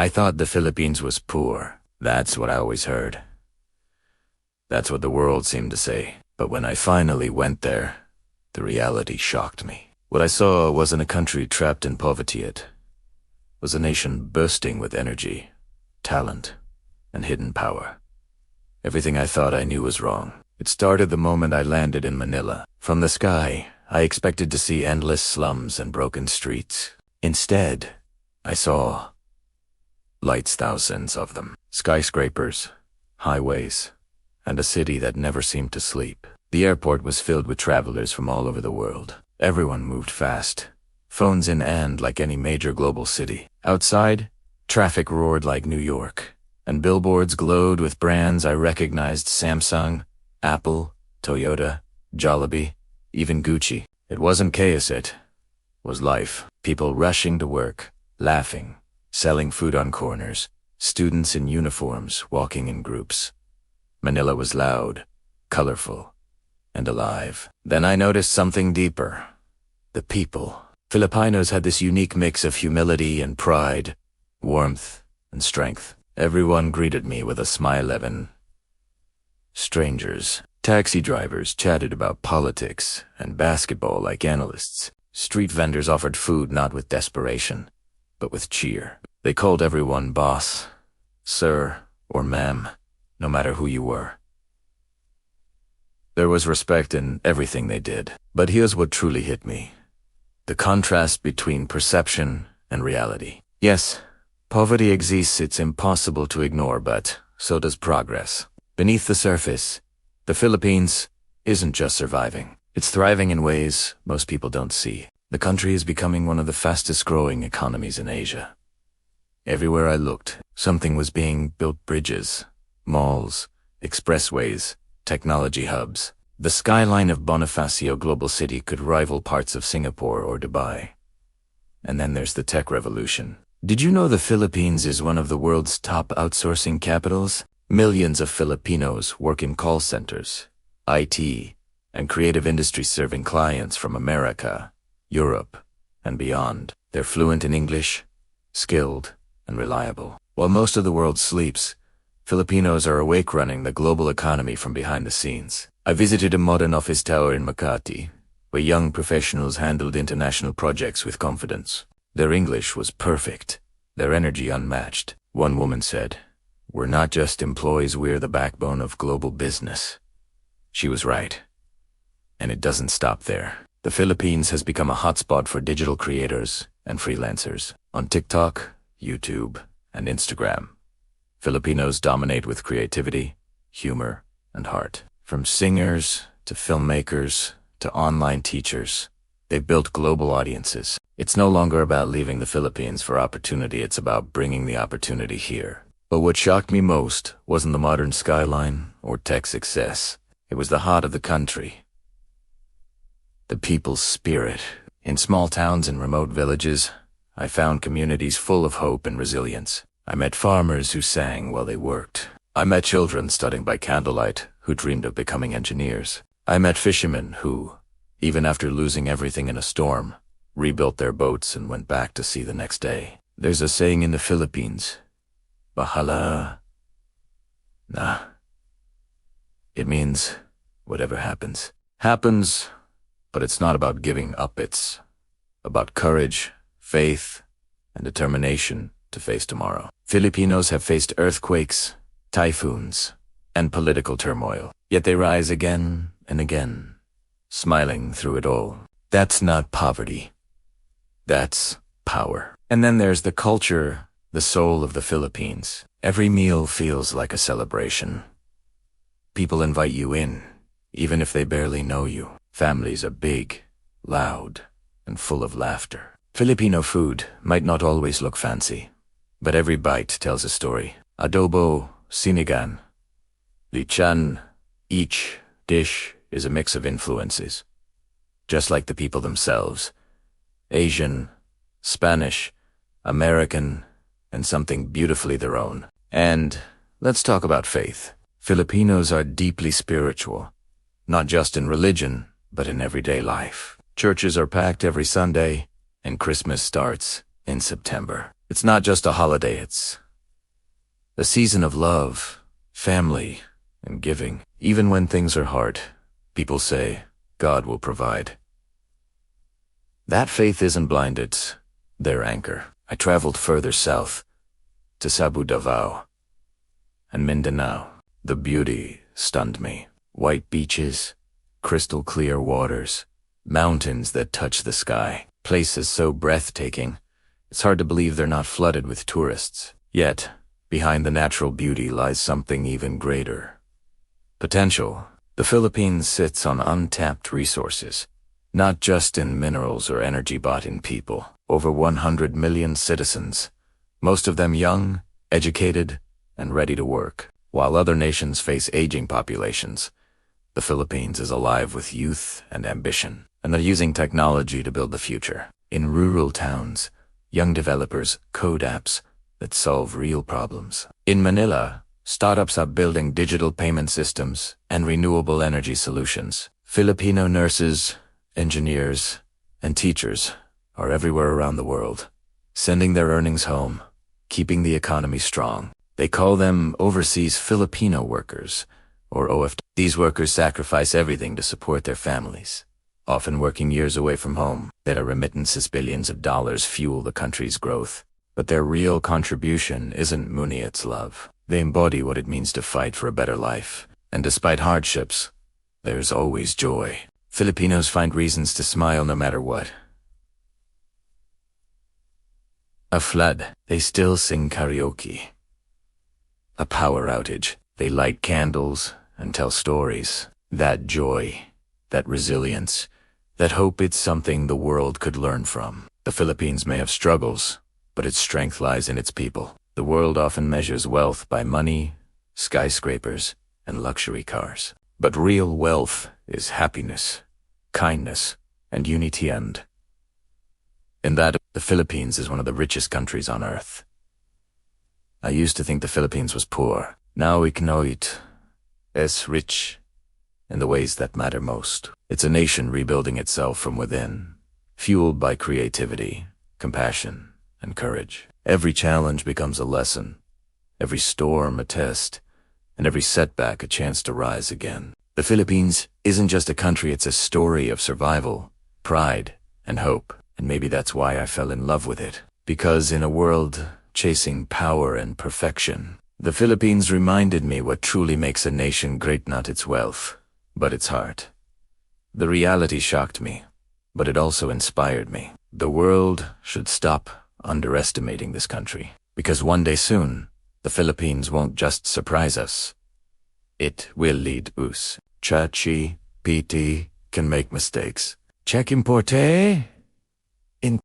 I thought the Philippines was poor. That's what I always heard. That's what the world seemed to say. But when I finally went there, the reality shocked me. What I saw wasn't a country trapped in poverty. It was a nation bursting with energy, talent, and hidden power. Everything I thought I knew was wrong. It started the moment I landed in Manila. From the sky, I expected to see endless slums and broken streets. Instead, I saw lights, thousands of them, skyscrapers, highways, and a city that never seemed to sleep. The airport was filled with travelers from all over the world. Everyone moved fast, phones in hand like any major global city. Outside, traffic roared like New York, and billboards glowed with brands I recognized: Samsung, Apple, Toyota, Jollibee, even Gucci. It wasn't chaos, it was life. People rushing to work, laughing, selling food on corners, students in uniforms walking in groups. Manila was loud, colorful, and alive. Then I noticed something deeper. The people. Filipinos had this unique mix of humility and pride, warmth and strength. Everyone greeted me with a smile. Even strangers. Taxi drivers chatted about politics and basketball like analysts. Street vendors offered food not with desperation, but with cheer. They called everyone boss, sir, or ma'am, no matter who you were. There was respect in everything they did. But here's what truly hit me: the contrast between perception and reality. Yes, poverty exists, it's impossible to ignore, but so does progress. Beneath the surface, the Philippines isn't just surviving. It's thriving in ways most people don't see. The country is becoming one of the fastest growing economies in Asia. Everywhere I looked, something was being built: bridges, malls, expressways, technology hubs. The skyline of Bonifacio Global City could rival parts of Singapore or Dubai. And then there's the tech revolution. Did you know the Philippines is one of the world's top outsourcing capitals? Millions of Filipinos work in call centers, IT, and creative industries serving clients from America, Europe, and beyond. They're fluent in English, skilled, and reliable. While most of the world sleeps, Filipinos are awake, running the global economy from behind the scenes. I visited a modern office tower in Makati, where young professionals handled international projects with confidence. Their English was perfect, their energy unmatched. One woman said, "We're not just employees, we're the backbone of global business." She was right. And it doesn't stop there. The Philippines has become a hotspot for digital creators and freelancers. On TikTok, YouTube, and Instagram, Filipinos dominate with creativity, humor, and heart. From singers to filmmakers to online teachers, they've built global audiences. It's no longer about leaving the Philippines for opportunity, it's about bringing the opportunity here. But what shocked me most wasn't the modern skyline or tech success. It was the heart of the country. The people's spirit. In small towns and remote villages, I found communities full of hope and resilience. I met farmers who sang while they worked. I met children studying by candlelight who dreamed of becoming engineers. I met fishermen who, even after losing everything in a storm, rebuilt their boats and went back to sea the next day. There's a saying in the Philippines, "Bahala na." It means whatever happens, happens, but it's not about giving up. It's about courage, faith, and determination to face tomorrow. Filipinos have faced earthquakes, typhoons, and political turmoil, yet they rise again and again, smiling through it all. That's not poverty. That's power. And then there's the culture, the soul of the Philippines. Every meal feels like a celebration. People invite you in, even if they barely know you. Families are big, loud, and full of laughter. Filipino food might not always look fancy, but every bite tells a story. Adobo, sinigang, lichan, each dish is a mix of influences. Just like the people themselves. Asian, Spanish, American, and something beautifully their own. And let's talk about faith. Filipinos are deeply spiritual, not just in religion, but in everyday life. Churches are packed every Sunday, and Christmas starts in September. It's not just a holiday, it's a season of love, family, and giving. Even when things are hard, people say, God will provide. That faith isn't blind, it's their anchor. I traveled further south, to Cebu, Davao, and Mindanao. The beauty stunned me. White beaches, crystal clear waters, mountains that touch the sky. Places so breathtaking, it's hard to believe they're not flooded with tourists. Yet, behind the natural beauty lies something even greater. Potential. The Philippines sits on untapped resources, not just in minerals or energy but in people. Over 100 million citizens, most of them young, educated, and ready to work. While other nations face aging populations, the Philippines is alive with youth and ambition, and they're using technology to build the future. In rural towns, young developers code apps that solve real problems. In Manila, startups are building digital payment systems and renewable energy solutions. Filipino nurses, engineers, and teachers are everywhere around the world, sending their earnings home, keeping the economy strong. They call them overseas Filipino workers, or OFW. These workers sacrifice everything to support their families, often working years away from home. Their remittances, billions of dollars, fuel the country's growth. But their real contribution isn't money, it's love. They embody what it means to fight for a better life. And despite hardships, there's always joy. Filipinos find reasons to smile no matter what. A flood, they still sing karaoke. A power outage, they light candles and tell stories. That joy, that resilience, that hope, it's something the world could learn from. The Philippines may have struggles, but its strength lies in its people. The world often measures wealth by money, skyscrapers, and luxury cars. But real wealth is happiness, kindness, and unity. And in that, the Philippines is one of the richest countries on earth. I used to think the Philippines was poor. Now we know it as rich in the ways that matter most. It's a nation rebuilding itself from within, fueled by creativity, compassion, and courage. Every challenge becomes a lesson, every storm a test, and every setback a chance to rise again. The Philippines isn't just a country, it's a story of survival, pride, and hope. And maybe that's why I fell in love with it. Because in a world chasing power and perfection, the Philippines reminded me what truly makes a nation great, not its wealth, but its heart. The reality shocked me, but it also inspired me. The world should stop underestimating this country, because one day soon, the Philippines won't just surprise us. It will lead us. Chachi, PT can make mistakes. Check importe.